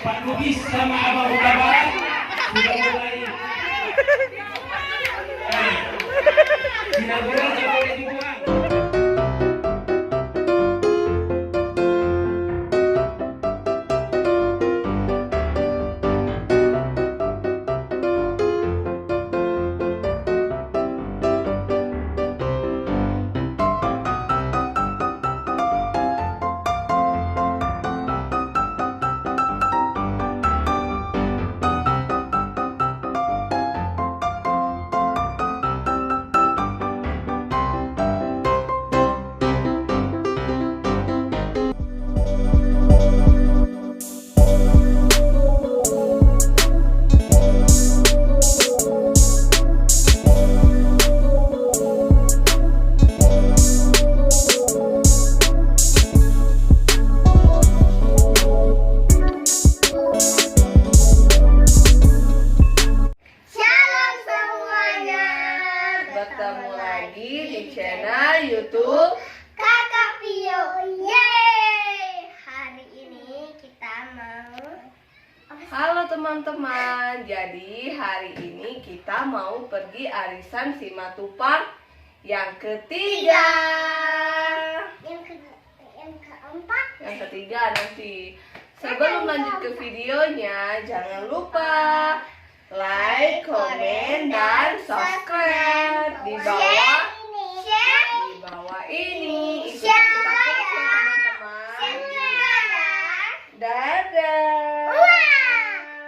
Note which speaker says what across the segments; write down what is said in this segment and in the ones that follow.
Speaker 1: Pak Lugis sama Abang Udabaran sudah mulai inaugural boleh dibuang.
Speaker 2: Bertemu lagi di channel YouTube
Speaker 3: Kakak Vio. Yeay! Hari ini kita mau
Speaker 2: Halo teman-teman, jadi hari ini kita mau pergi arisan Simatupang yang ketiga.
Speaker 3: yang keempat.
Speaker 2: Yang ketiga nanti. Sebelum lanjut ke videonya, jangan lupa like, komen, dan subscribe di bawah ini. Ikuti kita terus ya teman-teman. Dadah.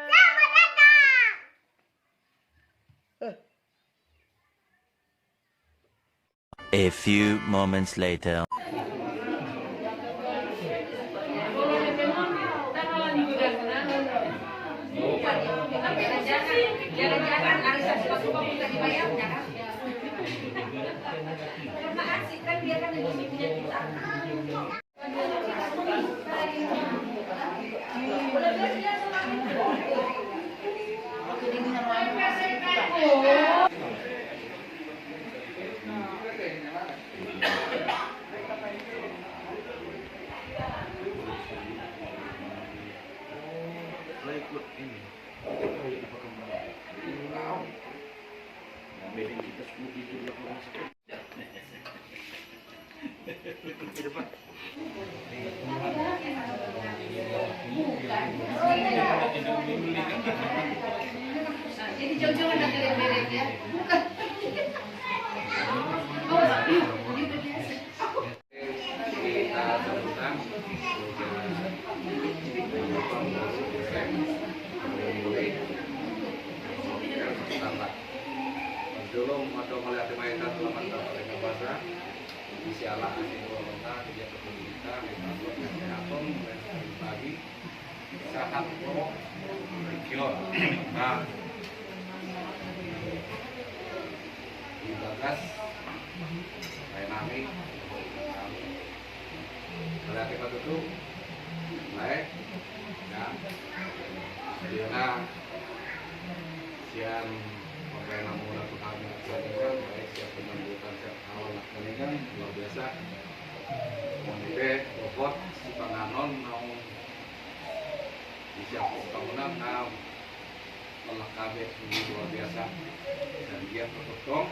Speaker 3: Selamat datang.
Speaker 4: A few moments later.
Speaker 2: Jangan arisan Simatupang bisa dibayarnya kan? Karena asik kan dia kan punya kita. Jadi jauh-jauh ada kalian ya. Bukan.
Speaker 5: Dulu atau melihat mainan selamat datang bahasa Insyaallah asin corona dia kita kesehatan pagi sehat pro kilo. Nah di bagas dynamic melihat kita tutup baik ya dia siang pakai namun atau kami kan baik siap menyambutkan siap awal ini kan luar biasa monipe robot si panganon mau disiap bangunan melengkapi luar biasa dan dia tertutup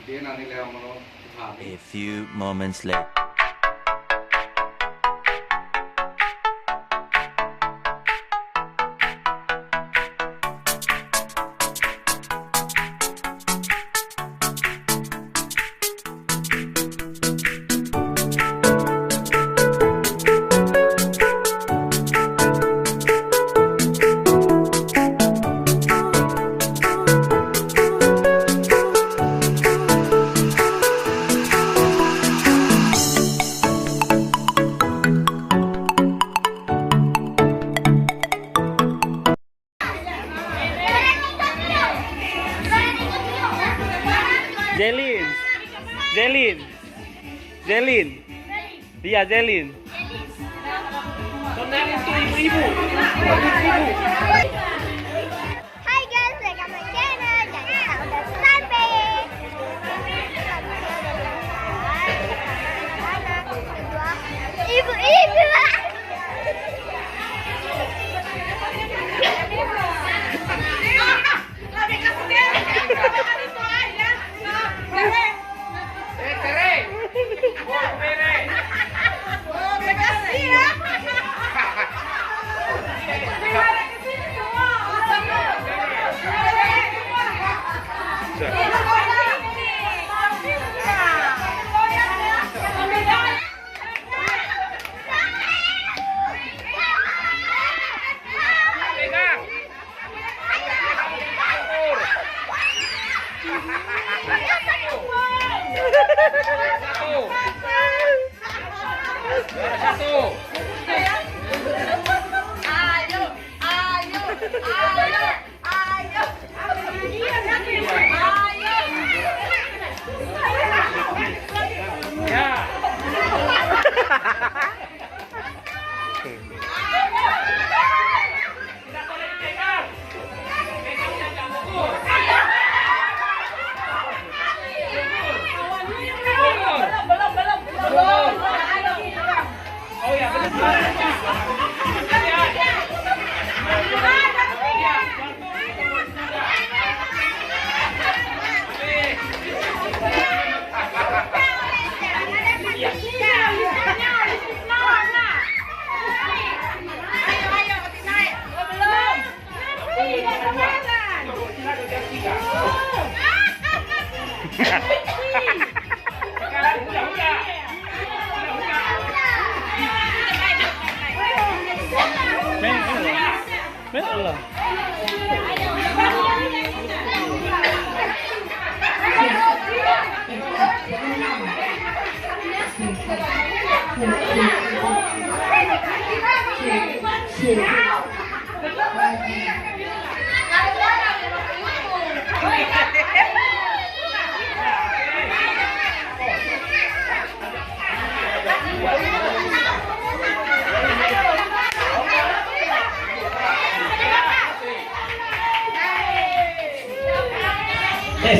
Speaker 5: dia nanti lewat menurut
Speaker 4: A few moments later.
Speaker 6: Zelin. Iya, Zelin.
Speaker 1: Kenalin tuh ibu-ibu.
Speaker 3: Hai guys, welcome to my channel. Jangan lupa udah subscribe. Ibu-ibu.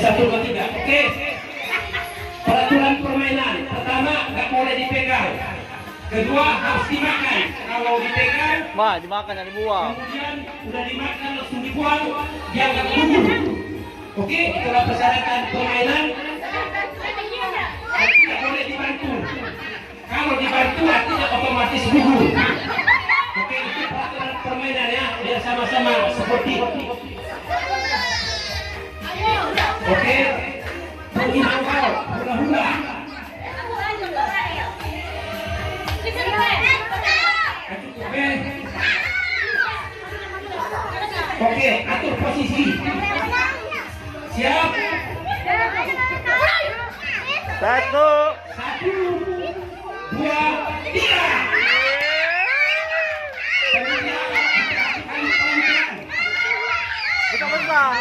Speaker 1: Satu, dua, tiga. Oke. Peraturan permainan. Pertama, nggak boleh dipegang. Kedua, harus dimakan. Kalau dipegang,
Speaker 6: dimakan dan dibuang.
Speaker 1: kemudian udah dimakan langsung dibuang, jangan gugur. Oke, itulah persyaratan permainan. Tidak boleh dibantu. Kalau dibantu artinya otomatis gugur. Oke, itu peraturan permainan ya. Biar sama-sama seperti. Oke, pergi mangkal, hula-hula. Oke, atur posisi. Siap?
Speaker 6: Satu.
Speaker 1: Satu, dua, tiga.
Speaker 6: Besar-besar.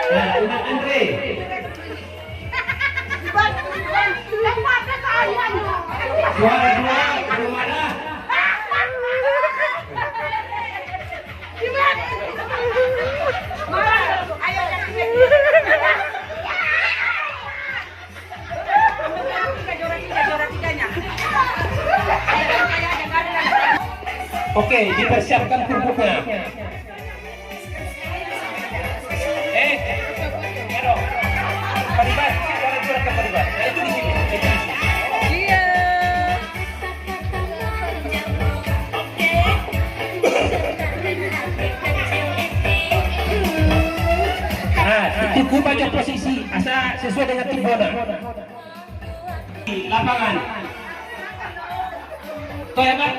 Speaker 1: Nah, Unang Andre. Suara dua, belum ada. Oke, dipersiapkan kerupuknya. Paribat, suara ke Paribat. Nah, itu di sini.
Speaker 2: Iya.
Speaker 1: Nah, cukup aja posisi, asal sesuai dengan tim bola. Di lapangan. Kau ya, Pak?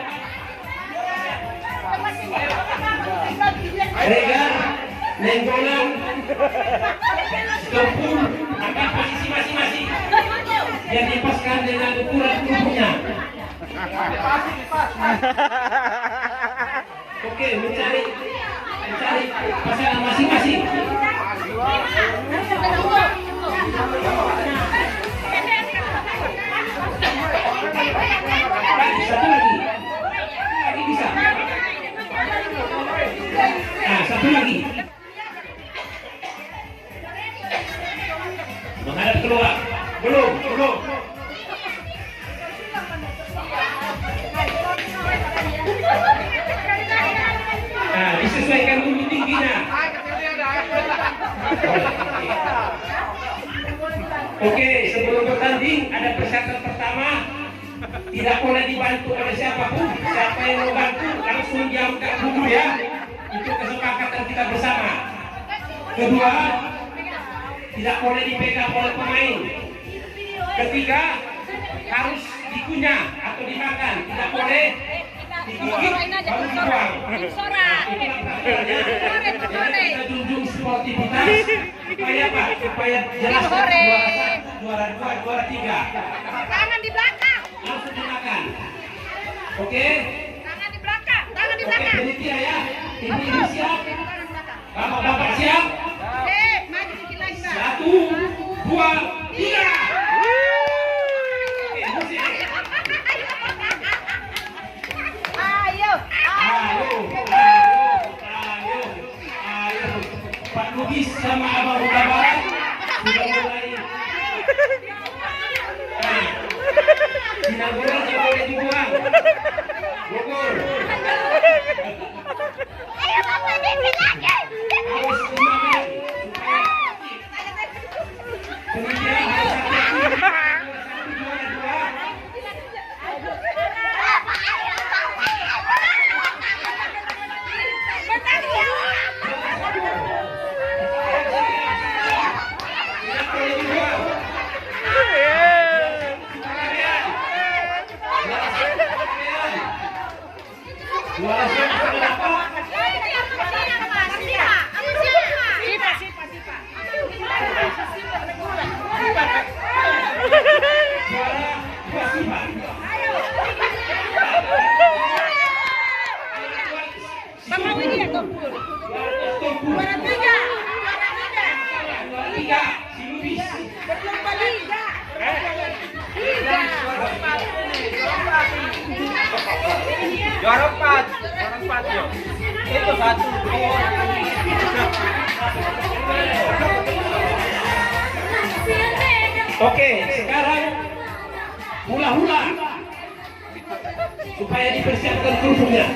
Speaker 1: Regar, lenggongan, tempur, angkat posisi masing-masing. Yang dipaskan dengan ukuran tubuhnya. Oke, mencari pasangan masing-masing. Satu lagi bisa. Nah, satu lagi. Menghadap keluar. Belum. Nah, disesuaikan dulu tingginya. Oke, sebelum bertanding ada persyaratan pertama. Tidak boleh dibantu oleh siapapun. Siapa yang mau bantu langsung diangkat dulu ya. Itu kesepakatan kita bersama. Kedua, tidak boleh dipegang oleh pemain. Ketiga, harus dikunyah atau dimakan. Tidak boleh digigit baru dibuang. Kita junjung sportivitas supaya apa? Supaya jelas juara 3.
Speaker 2: Tangan di belakang.
Speaker 1: Langsung dimakan. Oke?
Speaker 2: Tangan di belakang.
Speaker 1: Oke, penitia ya. Ini siap. Pak Lubis sama Abang Huta Barat sudah mulai. Sinagora tidak boleh dibuang. Bogor.
Speaker 3: Ayo Papa dikit lagi.
Speaker 1: Harus dimakan supaya kemudian harus hati-hati. Satu, juara dua. Tidak boleh dibuang. Juara satu berapa? Juara dua Sipa. Juara tiga si Lubis.
Speaker 6: Juara 4 yo. Itu 1.
Speaker 1: Oke, sekarang hula-hula supaya dipersiapkan kerupuknya.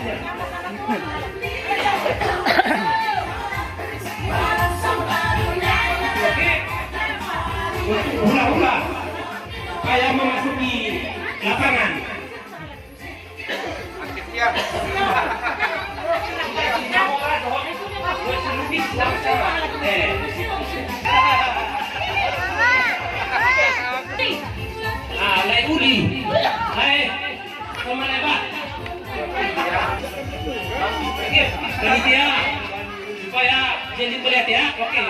Speaker 1: Oke, untuk hula-hula supaya memasuki lapangan. Lai uli, lai sama lebat. Oke, panitia supaya jadi melihat ya. Oke,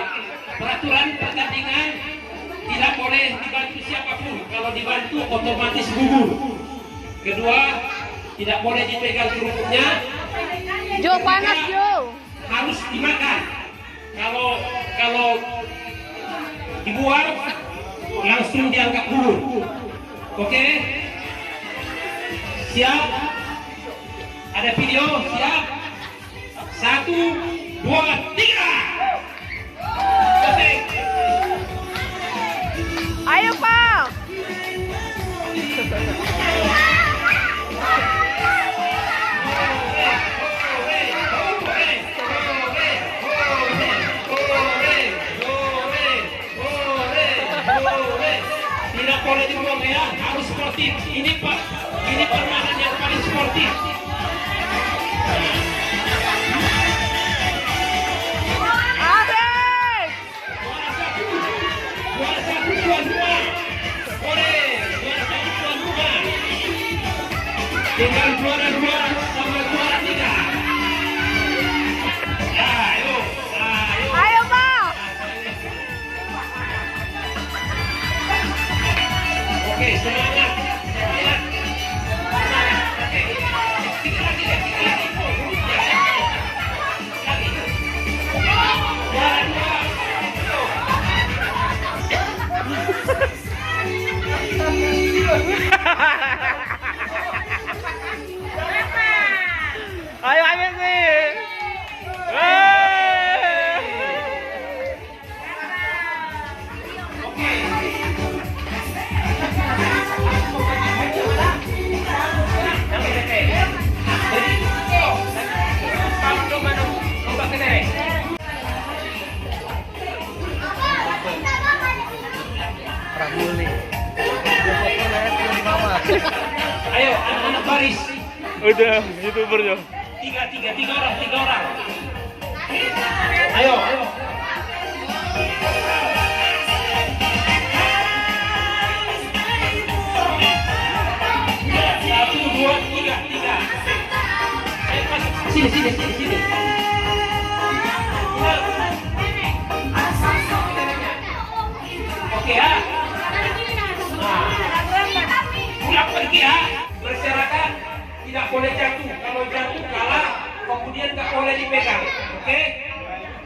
Speaker 1: peraturan pertandingan tidak boleh dibantu siapapun. Kalau dibantu otomatis gugur. Kedua, tidak boleh dipegang kerupuknya.
Speaker 7: Jo panas Jo.
Speaker 1: Harus dimakan. Kalau dibuang langsung dianggap gugur. Oke, siap? Ada video, siap? 1, 2, 3. Oke.
Speaker 7: Ayo Pak.
Speaker 1: Tidak boleh dibuang ya, harus sportif. Ini permainan yang paling sportif.
Speaker 7: Asik.
Speaker 1: Juara satu, juara dua. Boleh, juara satu, juara dua. Tinggal juara dua sama juara tiga. Ayo.
Speaker 7: Ayo Pak.
Speaker 1: Oke, semangat. Semangat. Oke. Tiga lagi. Lagi. Juara dua.
Speaker 6: Ayo sih.
Speaker 1: Ayo, anak-anak baris.
Speaker 6: Udah, YouTuber Jo.
Speaker 1: Tiga orang. Ayo. Satu, dua, tiga. Ayo masuk. Sini. Oke ya. Pulang pergi ya. Bersyaratkan tidak boleh jatuh. Kalau jatuh kalah, kemudian nggak boleh dipegang. Oke?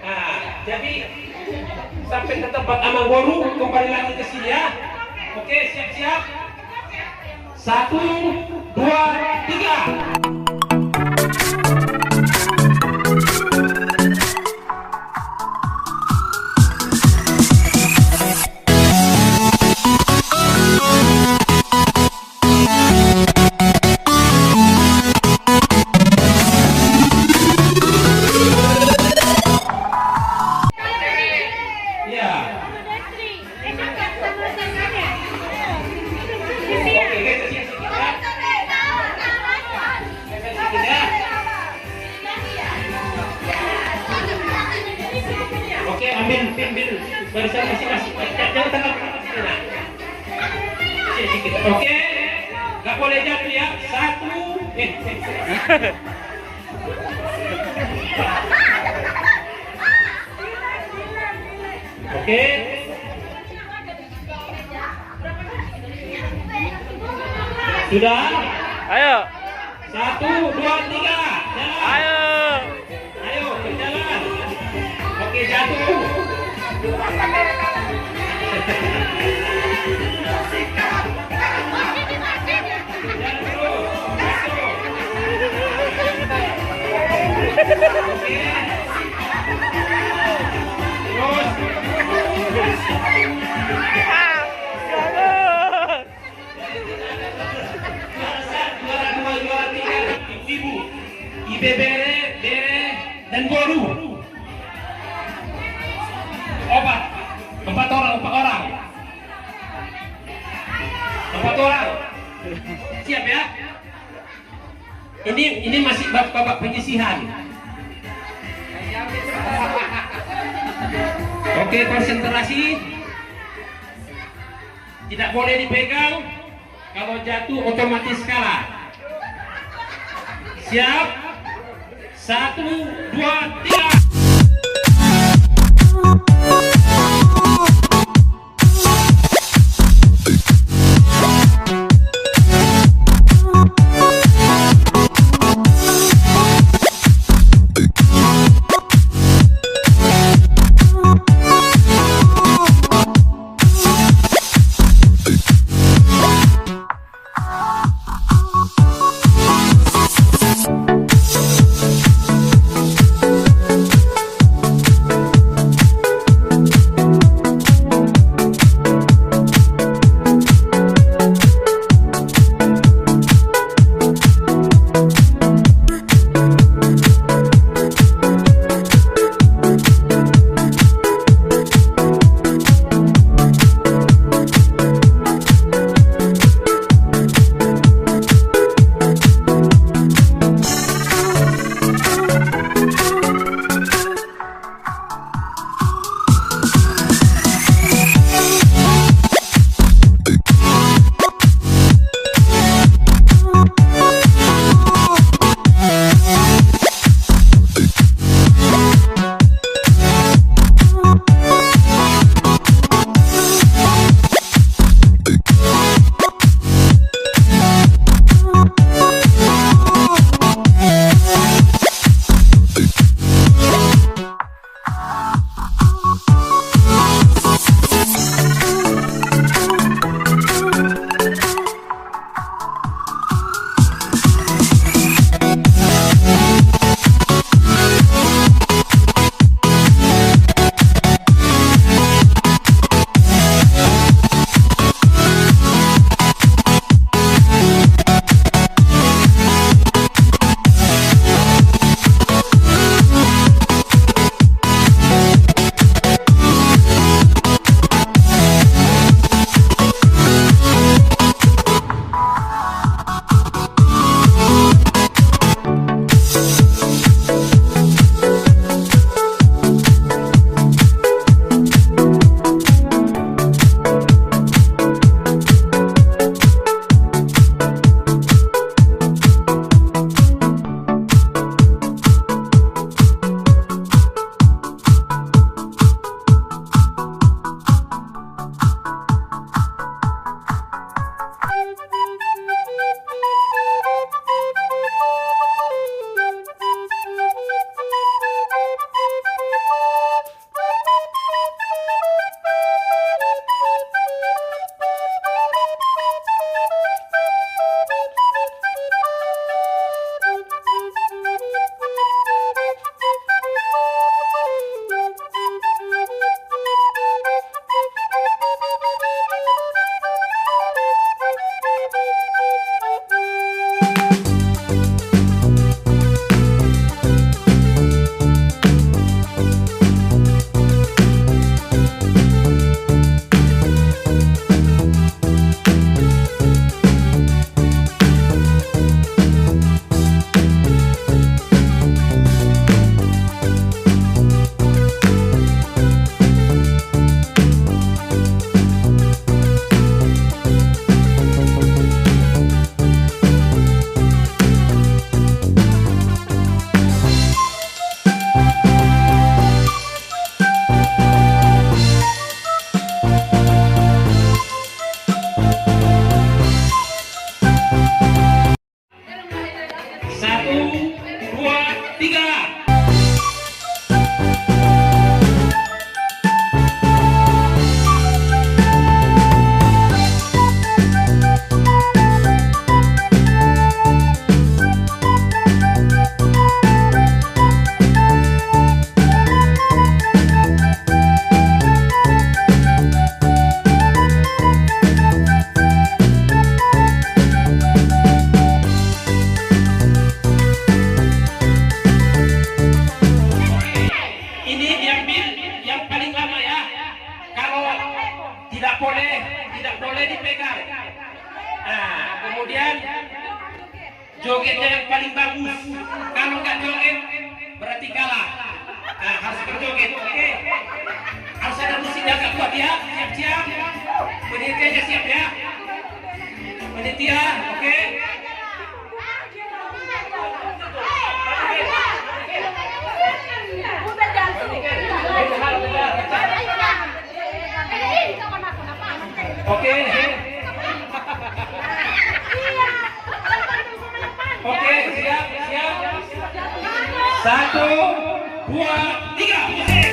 Speaker 1: Nah, jadi sampai ke tempat Amanggoru, kembali lagi ke sini ya. Oke, siap-siap. 1, 2, 3. ambil barisan masing-masing. Jangan tengah. Sedikit. Oke. Nggak boleh jatuh ya. 1. Oke. Sudah?
Speaker 6: Ayo.
Speaker 1: 1, 2, 3. Jalan.
Speaker 6: Ayo.
Speaker 1: Ayo, berjalan. Oke, jatuh. Jalan terus. Jatuh. Oke. Terus. Juara 2, juara 3, ibu. Ibe bere, dan goru. Obat. 4 orang. 4 orang. Siap ya? Ini masih babak penyisihan. Oke, konsentrasi. Tidak boleh dipegang. Kalau jatuh otomatis kalah. Siap? 1, 2, 3. diambil yang paling lama ya. Kalau tidak boleh dipegang. Nah, kemudian jogetnya yang paling bagus. Kalau nggak joget berarti kalah. Nah, harus berjoget, oke? Harus ada musiknya agak kuat ya. Siap-siap. Penitianya siap ya. Penitia, oke? Oke. Oke, siap. 1, 2, 3, musik.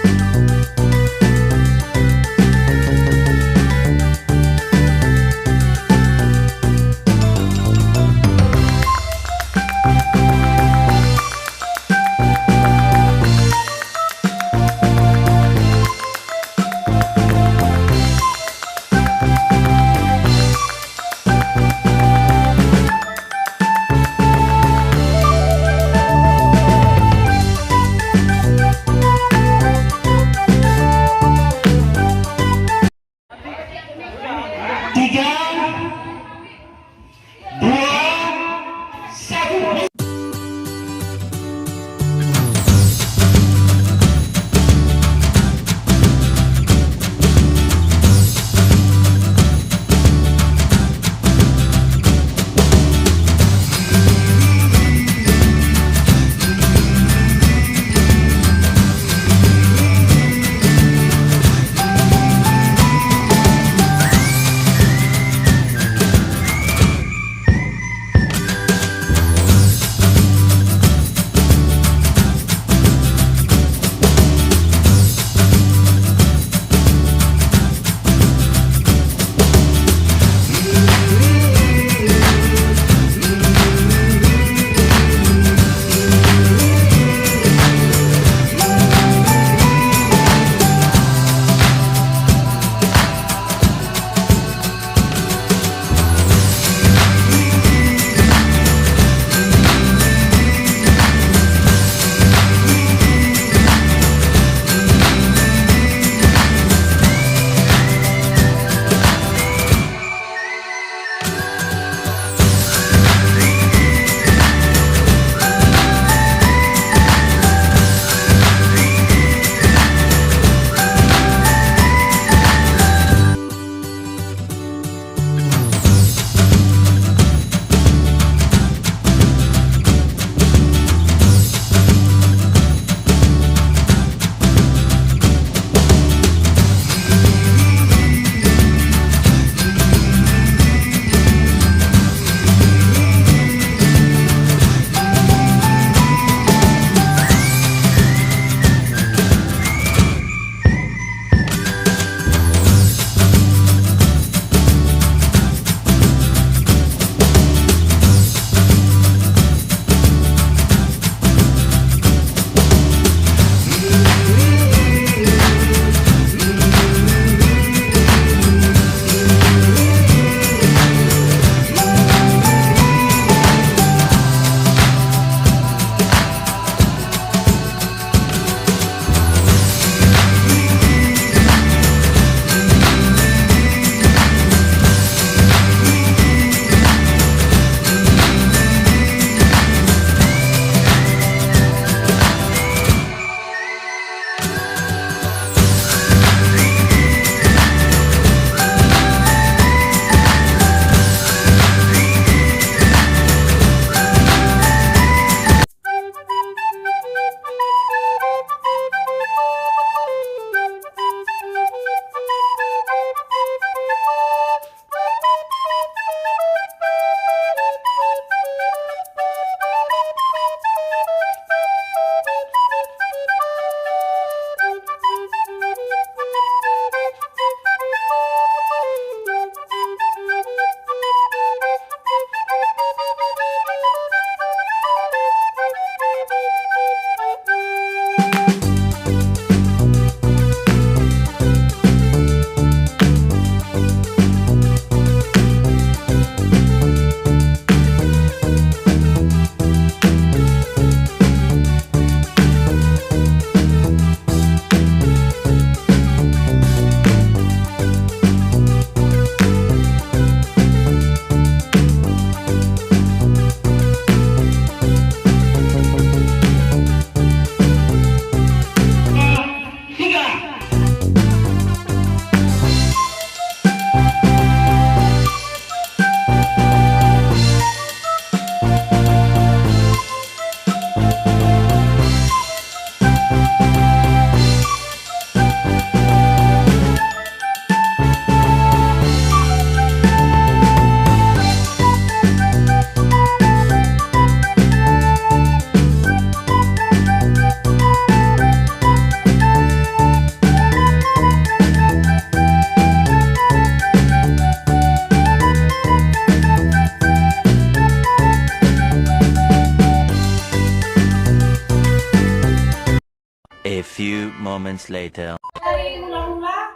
Speaker 4: moments later.
Speaker 2: Dari mula-mula.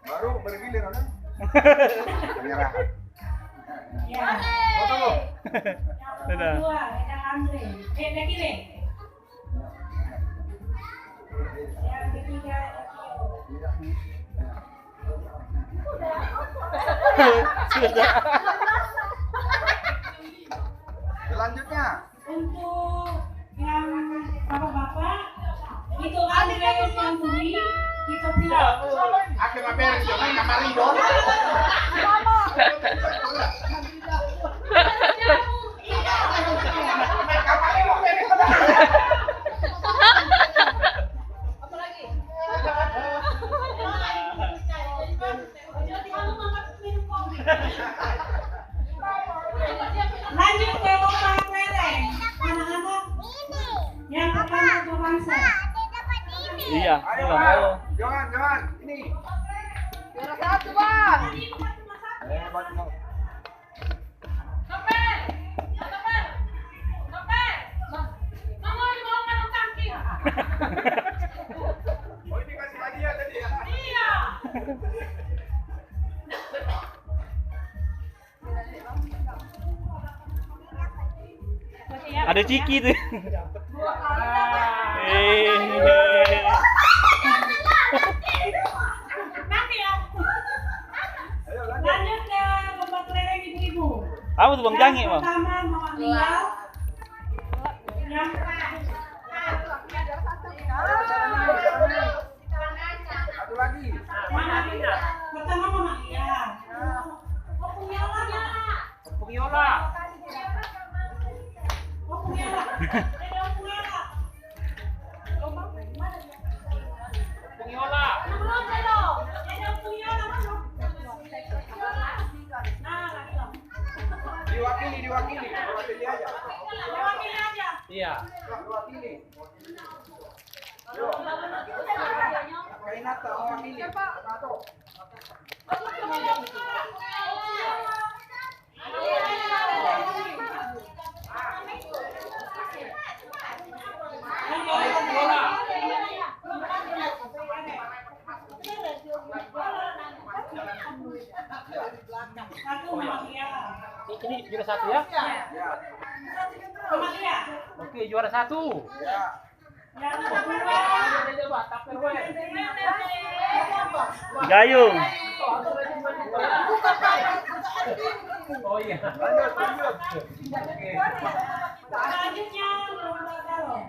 Speaker 5: Baru bergilir kan? Menyerah.
Speaker 2: Ya.
Speaker 5: Foto.
Speaker 2: Yang kedua, ada Andre. Ada kiri. Yang ketiga, ada
Speaker 5: Selanjutnya.
Speaker 2: untuk yang bapak-bapak itu Andre yang Turi itu tidak.
Speaker 5: Akhirnya beres jangan kamari dong.
Speaker 2: Lanjut ke lomba kelereng, anak-anak yang akan berbangsa.
Speaker 6: Iya.
Speaker 5: Ayo. Jangan. Ini.
Speaker 7: Juara 1 bang.
Speaker 5: Hebat kau. Oh ini kasih hadiah tadi ya? Iya.
Speaker 6: Ada Ciki tuh.
Speaker 2: Lanjut ke lomba kelereng ibu-ibu.
Speaker 6: Apa tuh Bang Jangi, Bang?
Speaker 2: Pertama Mama Lia. Yang
Speaker 5: Satu lagi.
Speaker 2: pertama Mama Lia. Oh Pungiola.
Speaker 6: Pungiola.
Speaker 2: Oh Pungiola. Ada Pungiola.
Speaker 6: Pungiola.
Speaker 2: Ada Pungiola. Nah, lagi dong.
Speaker 5: Diwakili aja.
Speaker 2: Diwakili aja.
Speaker 6: Iya.
Speaker 5: Diwakili. Yo. Kainata mewakili. Satu.
Speaker 2: Satu Mama Lia.
Speaker 6: Ini juara 1 ya?
Speaker 5: Ya.
Speaker 2: Mama Lia.
Speaker 6: Oke, juara 1.
Speaker 5: Ya.
Speaker 2: Yang kedua.
Speaker 6: Gayung.
Speaker 5: Oh iya. Lanjut.
Speaker 2: Selanjutnya lomba galon.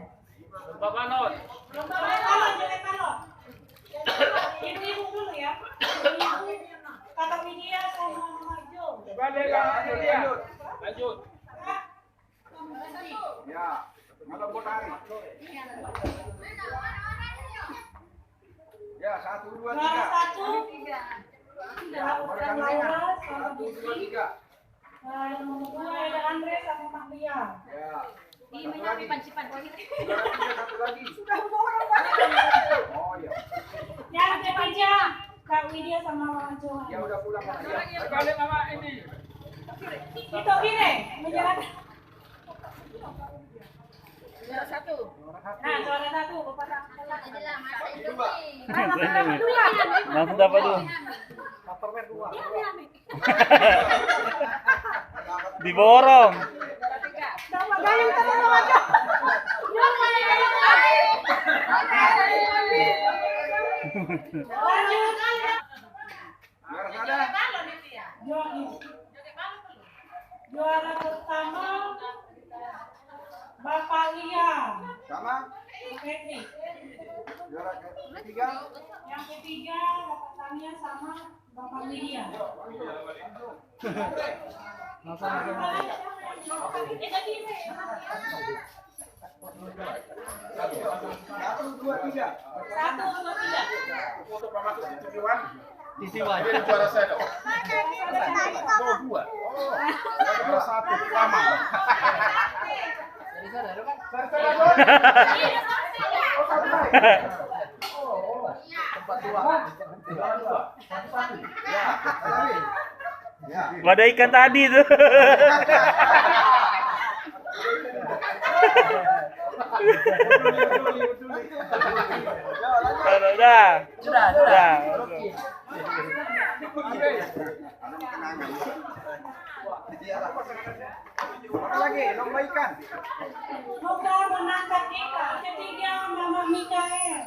Speaker 6: Bapak Not.
Speaker 2: Lomba galon, jelek galon. Ibu-ibu dulu ya. Ibu Kakak Widya sama Mama Jo.
Speaker 6: Lanjut.
Speaker 5: Ya. Malam potari. Ya, 1, 2, 3.
Speaker 2: Juara 1.
Speaker 5: Ya,
Speaker 2: Yang Laura sama
Speaker 5: 1, 2,
Speaker 2: Bibi.
Speaker 5: 3.
Speaker 2: Yang nomor 2 ada Andre sama Mak Lia.
Speaker 5: Ya.
Speaker 2: Ini
Speaker 5: Satu lagi.
Speaker 2: panci-panci.
Speaker 5: Satu lagi. Oh iya.
Speaker 2: Yang ketiga Kak Widya sama Mama Jo.
Speaker 5: Ya udah pulang Pak. Ya.
Speaker 6: Balik Mama ini.
Speaker 2: Itu gini, menjalankan.
Speaker 7: Juara 1.
Speaker 2: Nah, juara 1 Bapak
Speaker 5: Itu, Mbak.
Speaker 6: Langsung dapat tuh.
Speaker 5: Tupperware 2.
Speaker 6: Diborong.
Speaker 7: Gayung sama Mama Jo.
Speaker 2: Lanjut.
Speaker 5: Juara sana.
Speaker 2: Juara pertama Bapak Lia.
Speaker 5: Sama.
Speaker 2: Petri.
Speaker 5: Juara ketiga.
Speaker 2: Yang ketiga Bapak Tania sama Bapak Widya.
Speaker 5: Satu, dua, tiga.
Speaker 2: 1, 2, 3.
Speaker 5: Foto Pak masuk di tujuan.
Speaker 6: Sisiwan.
Speaker 5: Ini juara saya dong.
Speaker 3: Oh,
Speaker 5: Dua. Oh, juara 1 pertama. Tempat dua. Ya.
Speaker 6: Wadah ikan tadi tuh. Sudah.
Speaker 5: Lagi, lomba ikan.
Speaker 2: Semoga menangkap ikan. Ketiga, Mama Mikael.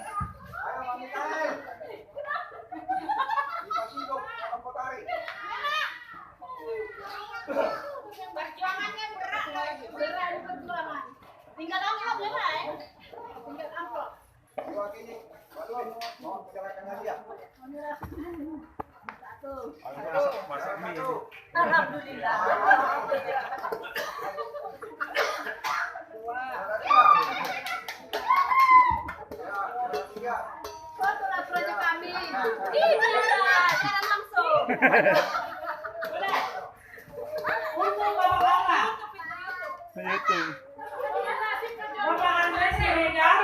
Speaker 7: Perjuangannya berat loh. Berat perjuangan. Tinggal amplop ya, Pak. Tinggal amplop. Alhamdulillah. Foto laporannya kami. Jalan langsung.
Speaker 2: Untuk Bapak-Bapak.
Speaker 6: YouTube.
Speaker 2: Bapak Andre Siregar.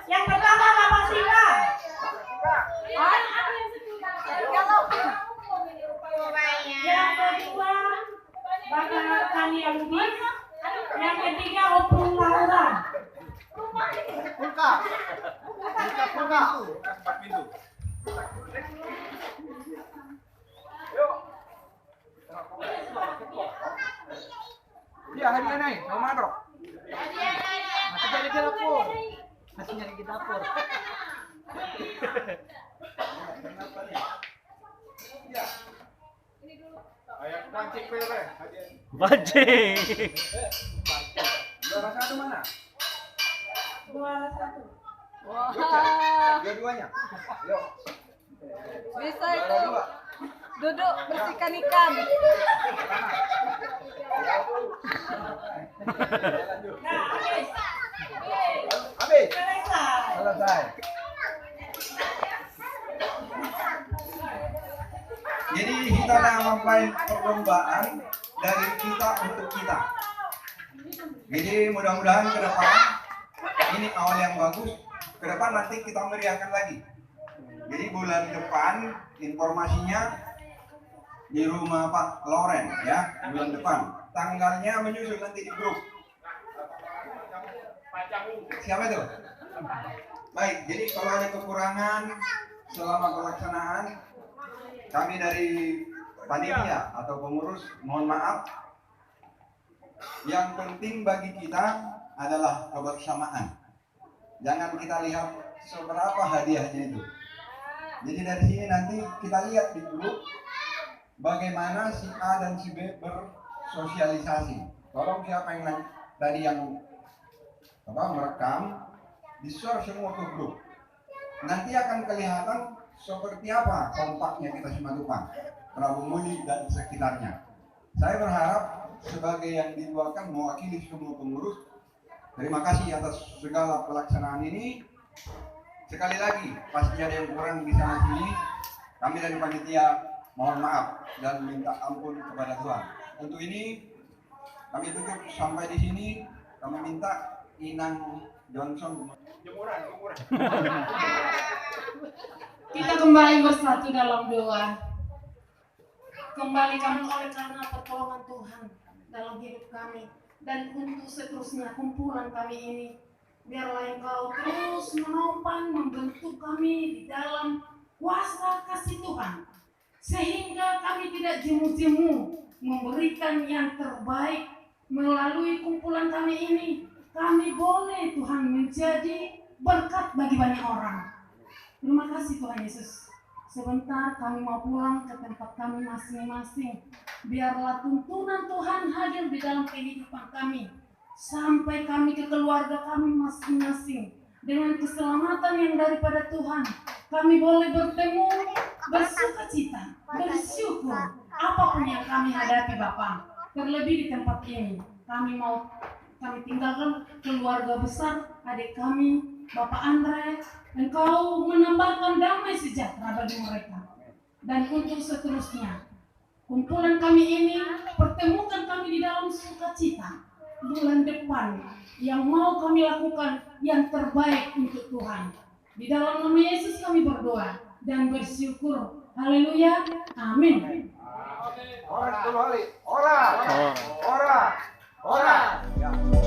Speaker 2: Yang pertama Bapak Sika. Yang kedua Bapak Tania Lubis. Yang ketiga Opung Laura.
Speaker 5: Buka. Iya, hadiah naik. Mau madrok. Masih jadi di dapur. Ayo pancing pele.
Speaker 6: Pancing.
Speaker 5: Juara satu mana?
Speaker 2: Juara satu.
Speaker 7: Wah,
Speaker 5: Dua-duanya. Yuk.
Speaker 7: bisa
Speaker 5: Juara
Speaker 7: itu.
Speaker 5: dua.
Speaker 7: Duduk bersihkan ikan.
Speaker 2: Nah,
Speaker 5: Habis.
Speaker 2: selesai.
Speaker 5: Selesai. Jadi kita memulai perlombaan dari kita untuk kita. Jadi mudah-mudahan ke depan ini awal yang bagus. Ke depan nanti kita meriahkan lagi. Jadi bulan depan informasinya di rumah Pak Loren ya, bulan depan. Tanggalnya menyusul nanti di grup. Siapa itu? Baik, jadi kalau ada kekurangan selama pelaksanaan, kami dari panitia atau pengurus mohon maaf. Yang penting bagi kita adalah kebersamaan. Jangan kita lihat seberapa hadiahnya itu. Jadi dari sini nanti kita lihat di grup bagaimana si A dan si B bersosialisasi. Tolong siapa yang tadi yang merekam, di-share semua ke grup. Nanti akan kelihatan seperti apa kompaknya kita Simatupang, Prabu Muli dan sekitarnya. Saya berharap sebagai yang dituakan mewakili semua pengurus, terima kasih atas segala pelaksanaan ini. Sekali lagi, pasti ada yang kurang di sana sini. Kami dari panitia mohon maaf dan minta ampun kepada Tuhan. Untuk ini kami tutup sampai di sini. Kami minta Inang Johnson.
Speaker 2: Kita kembali bersatu dalam doa. Kembalikan oleh karena pertolongan Tuhan dalam hidup kami. Dan untuk seterusnya kumpulan kami ini, biarlah Engkau terus menopang membentuk kami di dalam kuasa kasih Tuhan. Sehingga kami tidak jemu-jemu memberikan yang terbaik melalui kumpulan kami ini. Kami boleh Tuhan menjadi berkat bagi banyak orang. Terima kasih Tuhan Yesus. Sebentar kami mau pulang ke tempat kami masing-masing. Biarlah tuntunan Tuhan hadir di dalam kehidupan kami. Sampai kami ke keluarga kami masing-masing. Dengan keselamatan yang daripada Tuhan. Kami boleh bertemu, bersukacita, bersyukur. Apapun yang kami hadapi Bapa. Terlebih di tempat ini. Kami tinggalkan keluarga besar, adik kami, Bapak Andre. Engkau menambahkan damai sejahtera bagi mereka. Dan untuk seterusnya, kumpulan kami ini, pertemukan kami di dalam sukacita bulan depan yang mau kami lakukan yang terbaik untuk Tuhan. Di dalam nama Yesus kami berdoa dan bersyukur. Haleluya. Amin.
Speaker 5: Orang.